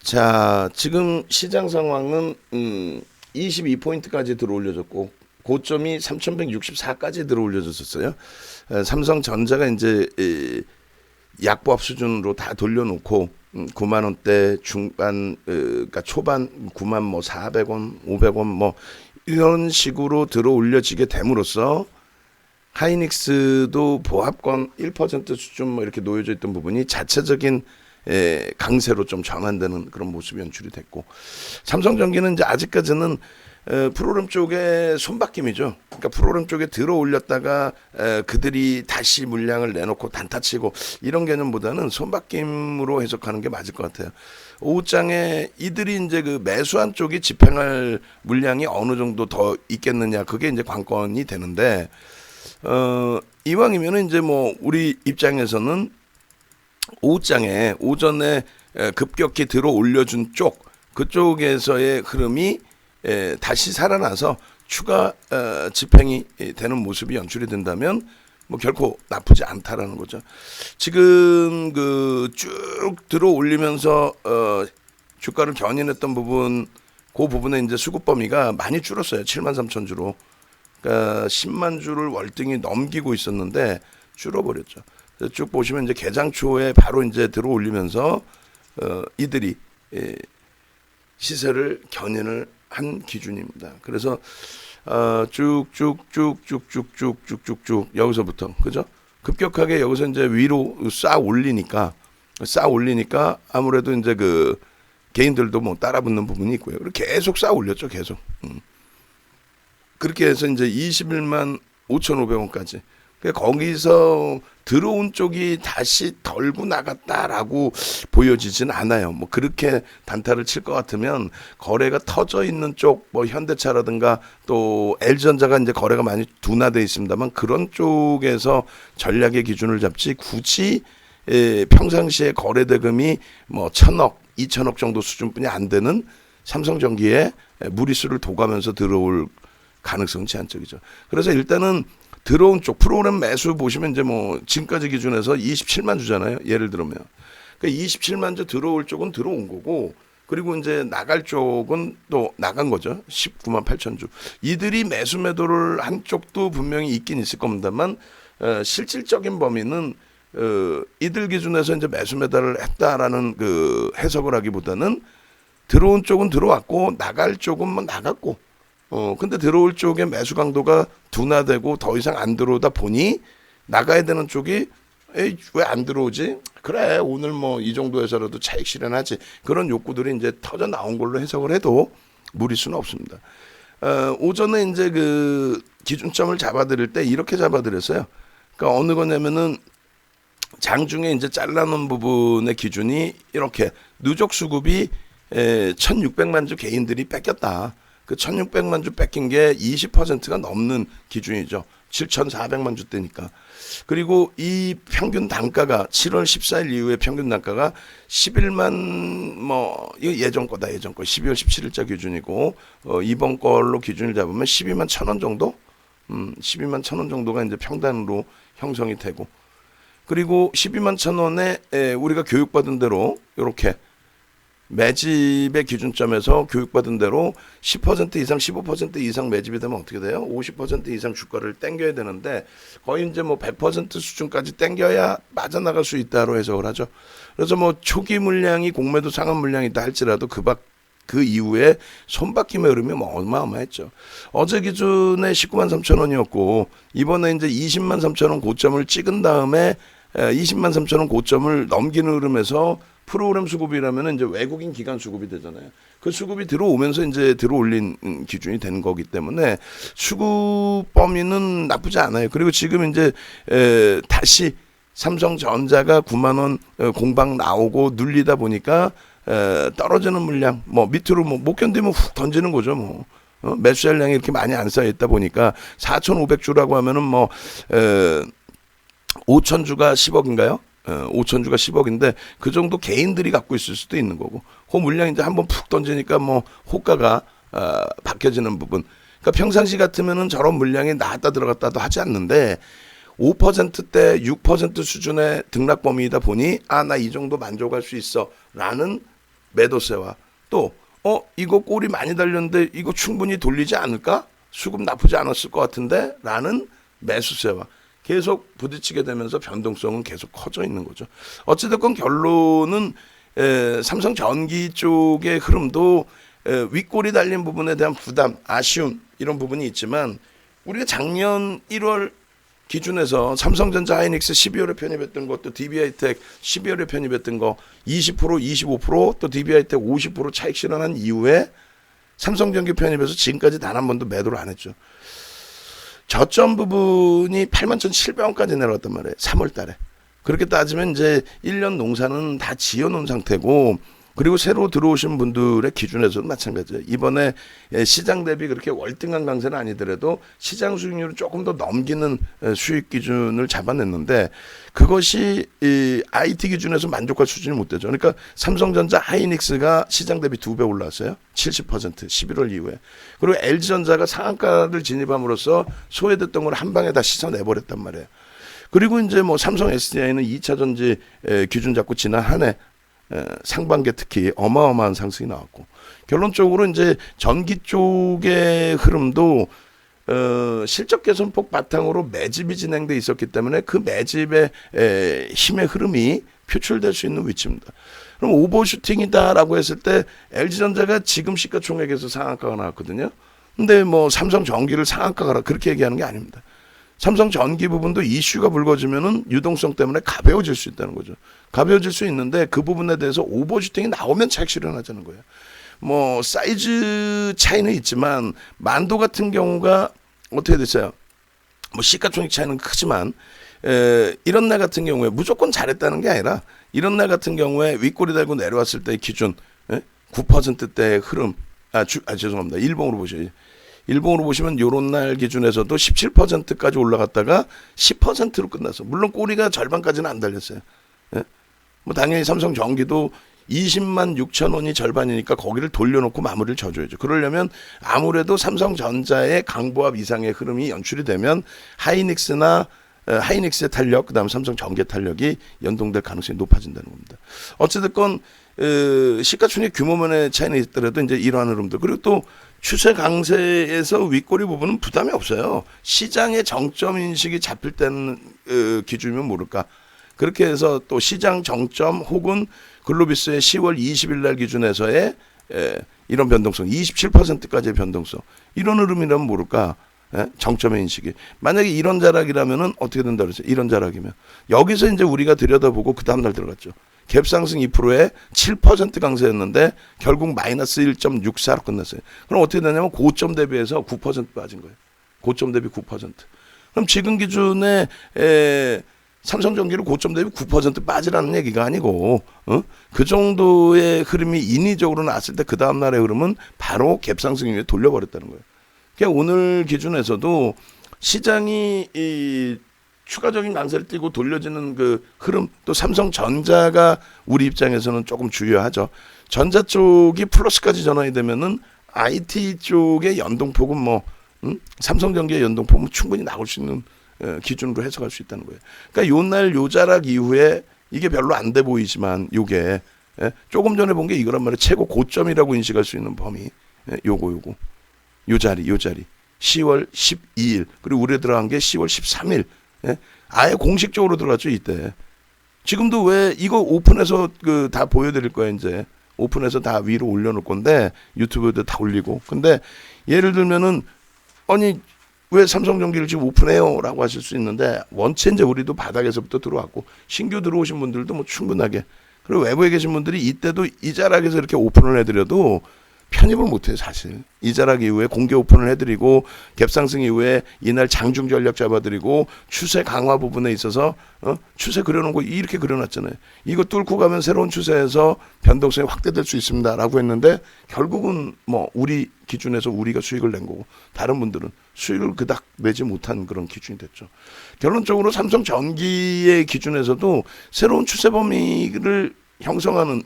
자, 지금 시장 상황은 22포인트까지 들어올려졌고 고점이 3164까지 들어올려졌었어요. 삼성전자가 이제 약보합 수준으로 다 돌려놓고 9만 원대 중반, 그러니까 초반 9만 뭐 400원, 500원 뭐 이런 식으로 들어올려지게 됨으로써 하이닉스도 보합권 1% 수준 뭐 이렇게 놓여져 있던 부분이 자체적인 강세로 좀 전환되는 그런 모습이 연출이 됐고, 삼성전기는 이제 아직까지는 프로그램 쪽에 손바뀜이죠. 그러니까 프로그램 쪽에 들어 올렸다가 그들이 다시 물량을 내놓고 단타치고 이런 개념보다는 손바뀜으로 해석하는 게 맞을 것 같아요. 오후장에 이들이 이제 그 매수한 쪽이 집행할 물량이 어느 정도 더 있겠느냐, 그게 이제 관건이 되는데, 이왕이면은 이제 뭐 우리 입장에서는 오후장에 오전에 급격히 들어 올려준 쪽, 그쪽에서의 흐름이 다시 살아나서 추가 집행이 되는 모습이 연출이 된다면 뭐 결코 나쁘지 않다라는 거죠. 지금 그 쭉 들어 올리면서 주가를 견인했던 부분, 그 부분에 이제 수급 범위가 많이 줄었어요. 73,000주로. 그러니까 10만 주를 월등히 넘기고 있었는데 줄어버렸죠. 쭉 보시면 이제 개장 초에 바로 이제 들어 올리면서 이들이 시세를 견인을 한 기준입니다. 그래서 쭉쭉쭉쭉쭉쭉쭉 여기서부터, 그죠? 급격하게 여기서 이제 위로 싹 올리니까 아무래도 이제 그 개인들도 뭐 따라붙는 부분이 있고요. 그리고 계속 싹 올렸죠, 계속. 그렇게 해서 이제 21만 5,500원까지. 거기서 들어온 쪽이 다시 덜고 나갔다라고 보여지진 않아요. 뭐 그렇게 단타를 칠 것 같으면 거래가 터져 있는 쪽, 뭐 현대차라든가 또 LG전자가 이제 거래가 많이 둔화되어 있습니다만 그런 쪽에서 전략의 기준을 잡지, 굳이 평상시에 거래 대금이 뭐 1,000억, 2,000억 정도 수준뿐이 안 되는 삼성전기에 무리수를 둬가면서 들어올 가능성은 제한적이죠. 그래서 일단은 들어온 쪽 프로그램 매수 보시면 이제 뭐 지금까지 기준에서 27만 주잖아요. 예를 들면. 그러니까 27만 주 들어올 쪽은 들어온 거고, 그리고 이제 나갈 쪽은 또 나간 거죠. 19만 8천 주. 이들이 매수 매도를 한 쪽도 분명히 있긴 있을 겁니다만 실질적인 범위는 이들 기준에서 이제 매수 매도를 했다라는 그 해석을 하기보다는 들어온 쪽은 들어왔고 나갈 쪽은 뭐 나갔고, 근데 들어올 쪽에 매수 강도가 둔화되고 더 이상 안 들어오다 보니 나가야 되는 쪽이 왜 안 들어오지? 그래, 오늘 뭐 이 정도에서라도 차익 실현하지. 그런 욕구들이 이제 터져 나온 걸로 해석을 해도 무리수는 없습니다. 오전에 이제 그 기준점을 잡아드릴 때 이렇게 잡아드렸어요. 그러니까 어느 거냐면은 장중에 이제 잘라놓은 부분의 기준이 이렇게 누적 수급이 1,600만 주 개인들이 뺏겼다. 그 1,600만 주 뺏긴 게 20%가 넘는 기준이죠. 7,400만 주 대니까. 그리고 이 평균 단가가 7월 14일 이후에 평균 단가가 11만 뭐 이거 예전 거 12월 17일자 기준이고, 이번 걸로 기준을 잡으면 12만 1,000원 정도? 12만 1,000원 정도가 이제 평단으로 형성이 되고, 그리고 12만 1,000원에 우리가 교육받은 대로 이렇게 매집의 기준점에서 교육받은 대로 10% 이상, 15% 이상 매집이 되면 어떻게 돼요? 50% 이상 주가를 땡겨야 되는데 거의 이제 뭐 100% 수준까지 땡겨야 맞아나갈 수 있다로 해석을 하죠. 그래서 뭐 초기 물량이 공매도 상한 물량이다 할지라도 그 이후에 손바뀜의 흐름이 뭐 어마어마했죠. 어제 기준에 19만 3천 원이었고 이번에 이제 20만 3천 원 고점을 찍은 다음에 20만 3천 원 고점을 넘기는 흐름에서 프로그램 수급이라면 이제 외국인 기관 수급이 되잖아요. 그 수급이 들어오면서 이제 들어올린 기준이 되는 거기 때문에 수급 범위는 나쁘지 않아요. 그리고 지금 이제 다시 삼성전자가 9만 원 공방 나오고 눌리다 보니까 떨어지는 물량, 뭐 밑으로 뭐 못 견디면 훅 던지는 거죠. 뭐 매수량이 이렇게 많이 안 쌓여 있다 보니까 4,500주라고 하면은 뭐 5,000주가 10억인가요? 5,000주가 10억인데 그 정도 개인들이 갖고 있을 수도 있는 거고, 그 물량 이제 한번 푹 던지니까 뭐 호가가 바뀌어지는 부분. 그러니까 평상시 같으면은 저런 물량이 나왔다 들어갔다도 하지 않는데 5%대 6% 수준의 등락 범위이다 보니 나 이 정도 만족할 수 있어라는 매도세와 또 이거 꼴이 많이 달렸는데 이거 충분히 돌리지 않을까? 수급 나쁘지 않았을 것 같은데 라는 매수세와 계속 부딪히게 되면서 변동성은 계속 커져 있는 거죠. 어찌됐건 결론은 삼성전기 쪽의 흐름도 윗골이 달린 부분에 대한 부담, 아쉬움 이런 부분이 있지만 우리가 작년 1월 기준에서 삼성전자 하이닉스 12월에 편입했던 것도 DB하이텍 12월에 편입했던 거 20%, 25%또 DB하이텍 50% 차익 실현한 이후에 삼성전기 편입해서 지금까지 단 한 번도 매도를 안 했죠. 저점 부분이 81,700원까지 내려갔단 말이에요. 3월 달에. 그렇게 따지면 이제 1년 농사는 다 지어놓은 상태고 그리고 새로 들어오신 분들의 기준에서도 마찬가지예요. 이번에 시장 대비 그렇게 월등한 강세는 아니더라도 시장 수익률을 조금 더 넘기는 수익 기준을 잡아냈는데 그것이 이 IT 기준에서 만족할 수준이 못 되죠. 그러니까 삼성전자 하이닉스가 시장 대비 2배 올라왔어요. 70% 11월 이후에. 그리고 LG전자가 상한가를 진입함으로써 소외됐던 걸 한 방에 다 씻어내버렸단 말이에요. 그리고 이제 뭐 삼성 SDI는 2차 전지 기준 잡고 지난 한 해 상반기에 특히 어마어마한 상승이 나왔고 결론적으로 이제 전기 쪽의 흐름도 실적 개선폭 바탕으로 매집이 진행돼 있었기 때문에 그 매집의 힘의 흐름이 표출될 수 있는 위치입니다. 그럼 오버슈팅이다라고 했을 때 LG전자가 지금 시가총액에서 상한가가 나왔거든요. 근데 뭐 삼성전기를 상한가가 그렇게 얘기하는 게 아닙니다. 삼성전기 부분도 이슈가 불거지면은 유동성 때문에 가벼워질 수 있다는 거죠. 가벼워질 수 있는데 그 부분에 대해서 오버슈팅이 나오면 차익 실현하자는 거예요. 뭐 사이즈 차이는 있지만 만도 같은 경우가 어떻게 됐어요? 뭐 시가총액 차이는 크지만 이런 날 같은 경우에 무조건 잘했다는 게 아니라 이런 날 같은 경우에 윗골이 달고 내려왔을 때의 기준 9%대의 흐름 죄송합니다. 일봉으로 보셔야지. 일봉으로 보시면 요런 날 기준에서도 17%까지 올라갔다가 10%로 끝났어. 물론 꼬리가 절반까지는 안 달렸어요. 예? 뭐 당연히 삼성전기도 20만 6천 원이 절반이니까 거기를 돌려놓고 마무리를 져줘야죠. 그러려면 아무래도 삼성전자의 강보합 이상의 흐름이 연출이 되면 하이닉스의 탄력, 그다음 삼성전기의 탄력이 연동될 가능성이 높아진다는 겁니다. 어찌됐건 시가총액 규모면의 차이는 있더라도 이제 이러한 흐름들 그리고 또 추세 강세에서 윗꼬리 부분은 부담이 없어요. 시장의 정점 인식이 잡힐 때는 기준이면 모를까. 그렇게 해서 또 시장 정점 혹은 글로비스의 10월 20일 날 기준에서의 이런 변동성, 27%까지의 변동성 이런 흐름이라면 모를까. 정점의 인식이 만약에 이런 자락이라면은 어떻게 된다 그랬어요? 이런 자락이면 여기서 이제 우리가 들여다보고 그 다음 날 들어갔죠. 갭상승 2%에 7% 강세였는데 결국 마이너스 1.64로 끝났어요. 그럼 어떻게 되냐면 고점 대비해서 9% 빠진 거예요. 고점 대비 9%. 그럼 지금 기준에 삼성전기를 고점 대비 9% 빠지라는 얘기가 아니고 그 정도의 흐름이 인위적으로 나왔을 때 그 다음 날의 흐름은 바로 갭상승 위에 돌려버렸다는 거예요. 그러니까 오늘 기준에서도 시장이 이 추가적인 강세를 띠고 돌려지는 그 흐름 또 삼성전자가 우리 입장에서는 조금 중요하죠. 전자 쪽이 플러스까지 전환이 되면은 IT 쪽의 연동폭은 뭐 삼성전기의 연동폭은 충분히 나올 수 있는 기준으로 해석할 수 있다는 거예요. 그러니까 요날 요 자락 이후에 이게 별로 안 돼 보이지만 요게 조금 전에 본 게 이거란 말이에요. 최고 고점이라고 인식할 수 있는 범위 요거 요 자리 10월 12일 그리고 우리에 들어간 게 10월 13일 아예 공식적으로 들어갔죠 이때. 지금도 왜 이거 오픈해서 그 다 보여드릴 거예요 이제. 오픈해서 다 위로 올려놓을 건데 유튜브에도 다 올리고. 근데 예를 들면은 아니 왜 삼성전기를 지금 오픈해요 라고 하실 수 있는데 원체 이제 우리도 바닥에서부터 들어왔고 신규 들어오신 분들도 뭐 충분하게 그리고 외부에 계신 분들이 이때도 이 자락에서 이렇게 오픈을 해드려도 편입을 못해요 사실. 이 자락 이후에 공개 오픈을 해드리고 갭상승 이후에 이날 장중 전략 잡아드리고 추세 강화 부분에 있어서 추세 그려놓은 거 이렇게 그려놨잖아요. 이거 뚫고 가면 새로운 추세에서 변동성이 확대될 수 있습니다 라고 했는데 결국은 뭐 우리 기준에서 우리가 수익을 낸 거고 다른 분들은 수익을 그닥 내지 못한 그런 기준이 됐죠. 결론적으로 삼성전기의 기준에서도 새로운 추세 범위를 형성하는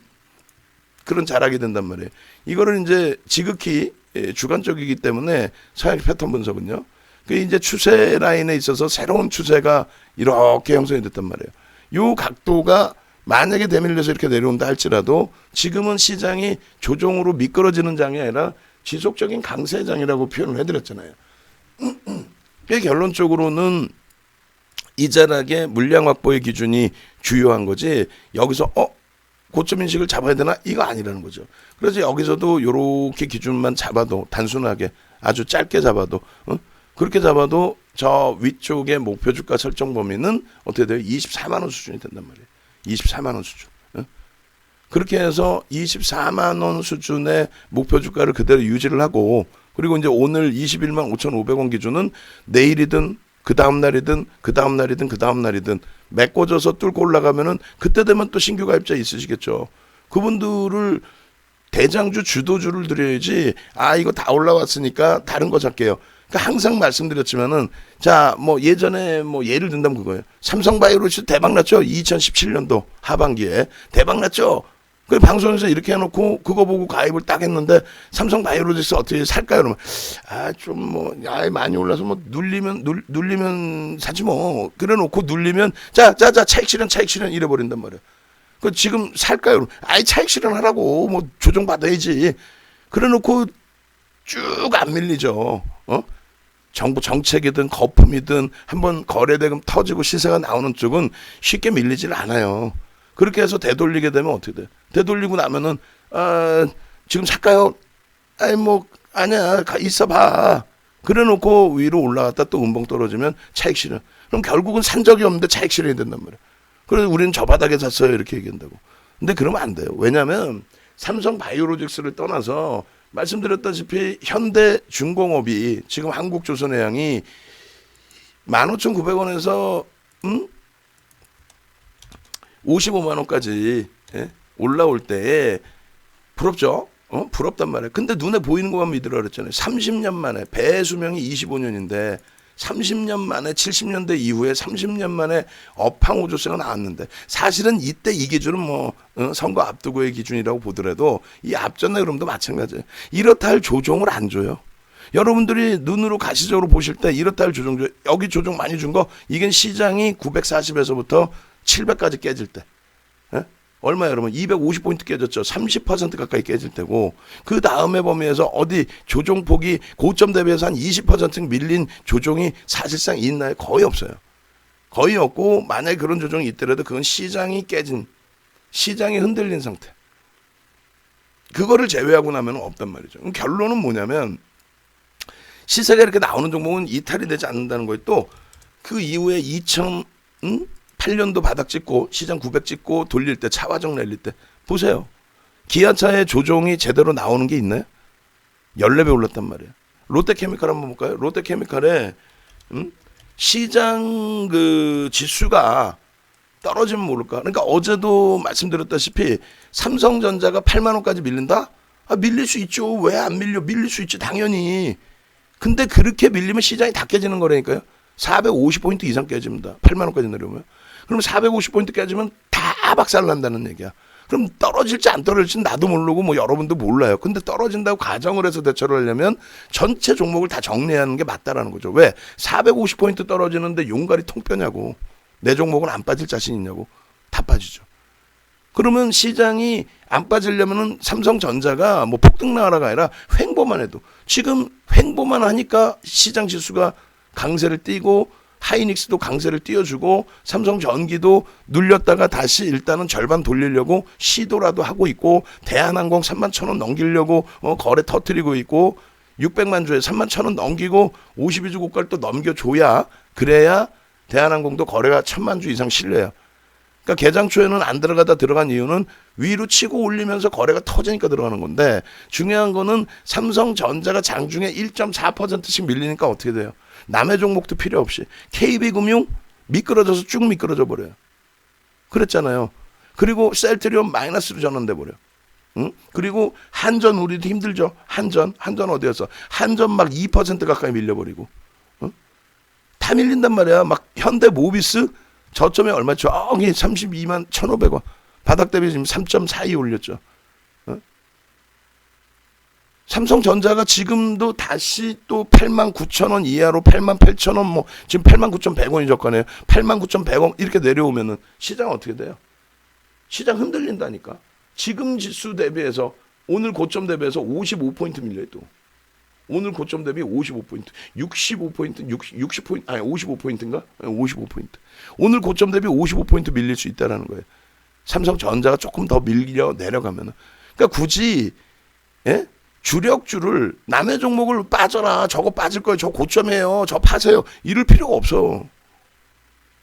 그런 자락이 된단 말이에요. 이거를 이제 지극히 주관적이기 때문에 서양의 패턴 분석은요. 그 이제 추세 라인에 있어서 새로운 추세가 이렇게 형성이 됐단 말이에요. 요 각도가 만약에 대밀려서 이렇게 내려온다 할지라도 지금은 시장이 조정으로 미끄러지는 장이 아니라 지속적인 강세장이라고 표현을 해드렸잖아요. 결론적으로는 이자락의 물량 확보의 기준이 주요한 거지, 여기서 고점 인식을 잡아야 되나, 이거 아니라는 거죠. 그래서 여기서도 이렇게 기준만 잡아도, 단순하게 아주 짧게 잡아도, 그렇게 잡아도 저 위쪽의 목표 주가 설정 범위는 어떻게 돼요? 24만 원 수준이 된단 말이에요. 24만 원 수준. 그렇게 해서 24만 원 수준의 목표 주가를 그대로 유지를 하고, 그리고 이제 오늘 21만 5,500원 기준은 내일이든 그 다음 날이든 그 다음 날이든 그 다음 날이든 메꿔져서 뚫고 올라가면은 그때 되면 또 신규 가입자 있으시겠죠. 그분들을 대장주 주도주를 드려야지, 이거 다 올라왔으니까 다른 거 잡게요. 그러니까 항상 말씀드렸지만은, 자, 뭐 예전에 뭐 예를 든다면 그거예요. 삼성바이오로스 대박 났죠. 2017년도 하반기에 대박 났죠. 그 방송에서 이렇게 해놓고 그거 보고 가입을 딱 했는데, 삼성바이오로직스 어떻게 살까요? 그러면 좀 뭐 많이 올라서 뭐 눌리면 사지 뭐. 그래놓고 눌리면 자 차익 실현 이래버린단 말이에요. 그 지금 살까요? 차익 실현 하라고, 뭐 조정 받아야지. 그래놓고 쭉 안 밀리죠. 정부 정책이든 거품이든 한번 거래대금 터지고 시세가 나오는 쪽은 쉽게 밀리질 않아요. 그렇게 해서 되돌리게 되면 어떻게 돼? 되돌리고 나면은 지금 살까요? 뭐 아니야, 있어봐. 그래놓고 위로 올라갔다 또 음봉 떨어지면 차익 실현. 그럼 결국은 산 적이 없는데 차익 실현이 된단 말이야. 그래서 우리는 저 바닥에 샀어요, 이렇게 얘기한다고. 근데 그러면 안 돼요. 왜냐하면 삼성바이오로직스를 떠나서 말씀드렸다시피 현대중공업이 지금 한국조선해양이 15,900원에서 55만 원까지 올라올 때 부럽죠? 부럽단 말이에요. 근데 눈에 보이는 것만 믿으라 그랬잖아요. 30년 만에, 배수명이 25년인데 30년 만에, 70년대 이후에 30년 만에 업황호조세가 나왔는데, 사실은 이때 이 기준은 뭐 선거 앞두고의 기준이라고 보더라도 이 앞전에 그럼도 마찬가지예요. 이렇다 할 조정을 안 줘요. 여러분들이 눈으로 가시적으로 보실 때 이렇다 할 조정 줘요. 여기 조정 많이 준 거, 이게 시장이 940에서부터 700까지 깨질 때 얼마예요, 여러분? 250포인트 깨졌죠. 30% 가까이 깨질 때고, 그 다음에 범위에서 어디 조종폭이 고점 대비해서 한 20% 밀린 조종이 사실상 있나요? 거의 없어요. 거의 없고, 만약에 그런 조정이 있더라도 그건 시장이 깨진, 시장이 흔들린 상태. 그거를 제외하고 나면 없단 말이죠. 그럼 결론은 뭐냐면, 시세가 이렇게 나오는 종목은 이탈이 되지 않는다는 거예요. 또 그 이후에 2008년도 바닥 찍고 시장 900 찍고 돌릴 때, 차화정 랠리 때 보세요. 기아차의 조종이 제대로 나오는 게 있나요? 14배 올랐단 말이에요. 롯데케미칼 한번 볼까요? 롯데케미칼의 시장 그 지수가 떨어지면 모를까. 그러니까 어제도 말씀드렸다시피 삼성전자가 8만 원까지 밀린다? 밀릴 수 있죠. 왜 안 밀려? 밀릴 수 있지, 당연히. 근데 그렇게 밀리면 시장이 다 깨지는 거라니까요. 450포인트 이상 깨집니다. 8만 원까지 내려오면. 그럼 450포인트 깨지면 다 박살난다는 얘기야. 그럼 떨어질지 안 떨어질지는 나도 모르고 뭐 여러분도 몰라요. 근데 떨어진다고 가정을 해서 대처를 하려면 전체 종목을 다 정리하는 게 맞다라는 거죠. 왜? 450포인트 떨어지는데 용가리 통뼈냐고. 내 종목은 안 빠질 자신 있냐고. 다 빠지죠. 그러면 시장이 안 빠지려면은 삼성전자가 뭐 폭등 나가라가 아니라 횡보만 해도, 지금 횡보만 하니까 시장 지수가 강세를 띠고 하이닉스도 강세를 띄워주고 삼성전기도 눌렸다가 다시 일단은 절반 돌리려고 시도라도 하고 있고, 대한항공 31,000원 넘기려고 거래 터트리고 있고, 600만 주에 31,000원 넘기고 52주 고가를 또 넘겨줘야, 그래야 대한항공도 거래가 1,000만 주 이상 실려요. 그러니까 개장 초에는 안 들어가다 들어간 이유는 위로 치고 올리면서 거래가 터지니까 들어가는 건데, 중요한 거는 삼성전자가 장중에 1.4%씩 밀리니까 어떻게 돼요? 남의 종목도 필요 없이 KB금융 미끄러져서 쭉 미끄러져 버려요. 그랬잖아요. 그리고 셀트리온 마이너스로 전환돼 버려. 그리고 한전, 우리도 힘들죠. 한전 어디였어? 한전 막 2% 가까이 밀려버리고. 다 밀린단 말이야. 막 현대모비스 저점에 얼마? 저기 32만 1,500원. 바닥 대비 지금 3.42 올렸죠. 삼성전자가 지금도 다시 또 89,000원 이하로 88,000원, 뭐 지금 89,100원이 저가네요. 89,100원 이렇게 내려오면은 시장 어떻게 돼요? 시장 흔들린다니까. 지금 지수 대비해서 오늘 고점 대비해서 55포인트 밀려요. 또 오늘 고점 대비 55포인트, 65포인트, 60포인트, 아니 55포인트인가? 55포인트. 오늘 고점 대비 55포인트 밀릴 수 있다라는 거예요. 삼성전자가 조금 더 밀려 내려가면은. 그러니까 굳이 주력주를 남의 종목을 빠져라, 저거 빠질 거예요, 저 고점이에요, 저 파세요, 이럴 필요가 없어.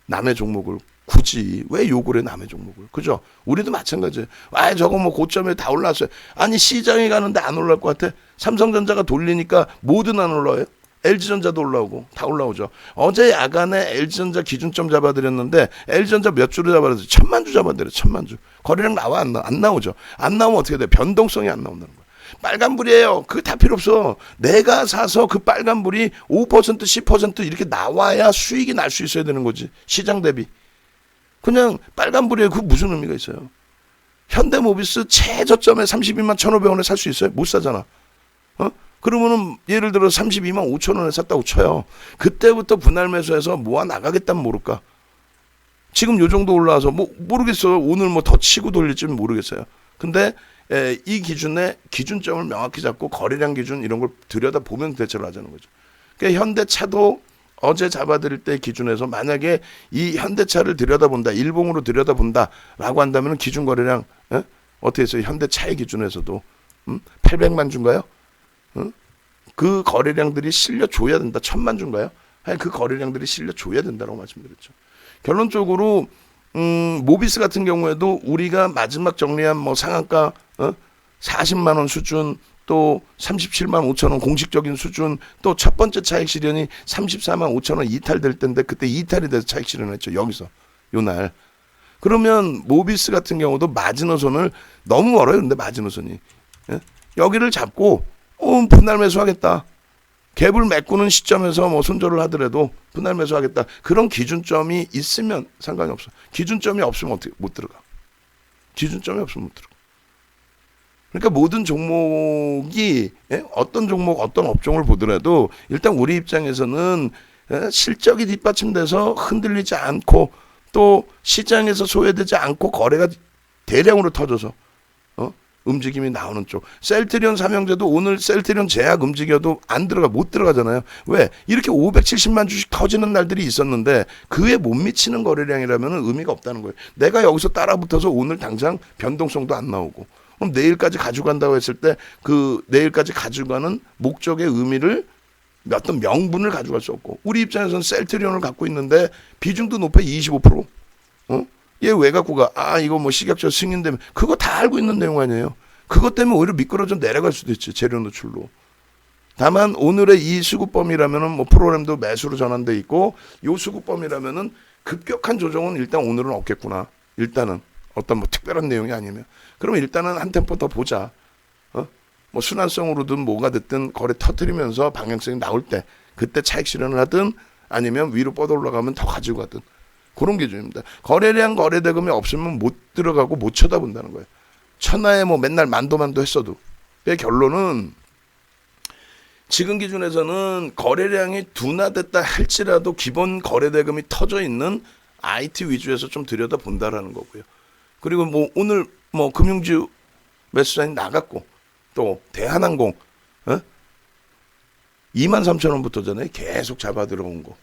남의 종목을 굳이 왜 욕을 해, 남의 종목을. 그죠? 우리도 마찬가지예요. 아, 저거 뭐 고점에 다 올랐어요. 아니, 시장에 가는데 안 올라올 것 같아? 삼성전자가 돌리니까 뭐든 안 올라와요. LG전자도 올라오고 다 올라오죠. 어제 야간에 LG전자 기준점 잡아드렸는데 LG전자 몇 주로 잡아드렸어요? 1000만 주 잡아드려요. 1000만 주. 거래량 나와 안 나오죠. 안 나오면 어떻게 돼? 변동성이 안 나온다는 거예요. 빨간불이에요. 그거 다 필요 없어. 내가 사서 그 빨간불이 5% 10% 이렇게 나와야 수익이 날 수 있어야 되는 거지. 시장 대비. 그냥 빨간불이에요. 그 무슨 의미가 있어요? 현대모비스 최저점에 32만 1,500원에 살 수 있어요? 못 사잖아. 그러면은 예를 들어 32만 5천 원에 샀다고 쳐요. 그때부터 분할 매수해서 모아 나가겠다면 모를까. 지금 요 정도 올라와서 뭐 모르겠어요. 오늘 뭐 더 치고 돌릴지는 모르겠어요. 근데 이 기준에 기준점을 명확히 잡고 거래량 기준 이런 걸 들여다 보면 대처를 하자는 거죠. 그러니까 현대차도 어제 잡아드릴 때 기준에서 만약에 이 현대차를 들여다본다, 일봉으로 들여다본다라고 한다면 기준 거래량 어떻게 해서 현대차의 기준에서도 800만 주인가요? 그 거래량들이 실려줘야 된다. 1000만 주인가요? 그 거래량들이 실려줘야 된다고 말씀드렸죠. 결론적으로 모비스 같은 경우에도 우리가 마지막 정리한 뭐 상한가 40만 원 수준, 또 37만 5천 원 공식적인 수준, 또 첫 번째 차익 실현이 34만 5천 원 이탈될 때인데 그때 이탈이 돼서 차익 실현했죠. 여기서 요날. 그러면 모비스 같은 경우도 마지노선을 너무 멀어요. 근데 마지노선이 여기를 잡고 분할 매수하겠다. 갭을 메꾸는 시점에서 뭐 손절을 하더라도 분할 매수하겠다. 그런 기준점이 있으면 상관이 없어. 기준점이 없으면 어떻게 못 들어가. 기준점이 없으면 못 들어가. 그러니까 모든 종목이 어떤 종목 어떤 업종을 보더라도 일단 우리 입장에서는 실적이 뒷받침돼서 흔들리지 않고 또 시장에서 소외되지 않고 거래가 대량으로 터져서 움직임이 나오는 쪽. 셀트리온 삼형제도 오늘 셀트리온 제약 움직여도 못 들어가잖아요. 왜? 이렇게 570만 주씩 터지는 날들이 있었는데 그에 못 미치는 거래량이라면 의미가 없다는 거예요. 내가 여기서 따라붙어서 오늘 당장 변동성도 안 나오고 그럼 내일까지 가져간다고 했을 때 그 내일까지 가져가는 목적의 의미를 어떤 명분을 가져갈 수 없고 우리 입장에서는 셀트리온을 갖고 있는데 비중도 높아 25%. 얘 왜 갖고 가? 이거 뭐 식약처 승인되면 그거 다 알고 있는 내용 아니에요. 그것 때문에 오히려 미끄러져 내려갈 수도 있지. 재료 노출로. 다만 오늘의 이 수급범위라면은 뭐 프로그램도 매수로 전환돼 있고 요 수급범위라면은 급격한 조정은 일단 오늘은 없겠구나. 일단은 어떤 뭐 특별한 내용이 아니면 그러면 일단은 한 템포 더 보자. 뭐 순환성으로든 뭐가 됐든 거래 터뜨리면서 방향성이 나올 때 그때 차익 실현을 하든 아니면 위로 뻗어 올라가면 더 가지고 가든 그런 기준입니다. 거래량 거래대금이 없으면 못 들어가고 못 쳐다본다는 거예요. 천하에 뭐 맨날 만도 했어도. 그 결론은 지금 기준에서는 거래량이 둔화됐다 할지라도 기본 거래대금이 터져 있는 IT 위주에서 좀 들여다본다라는 거고요. 그리고 뭐 오늘 뭐 금융주 매수장이 나갔고 또 대한항공 23,000원부터잖아요. 계속 잡아 들어온 거.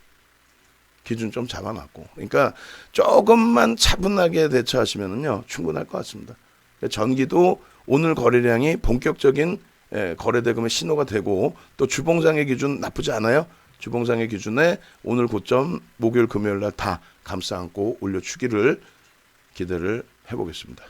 기준 좀 잡아놨고. 그러니까 조금만 차분하게 대처하시면은요 충분할 것 같습니다. 전기도 오늘 거래량이 본격적인 거래대금의 신호가 되고 또 주봉상의 기준 나쁘지 않아요. 주봉상의 기준에 오늘 고점 목요일 금요일 날 다 감싸 안고 올려주기를 기대를 해보겠습니다.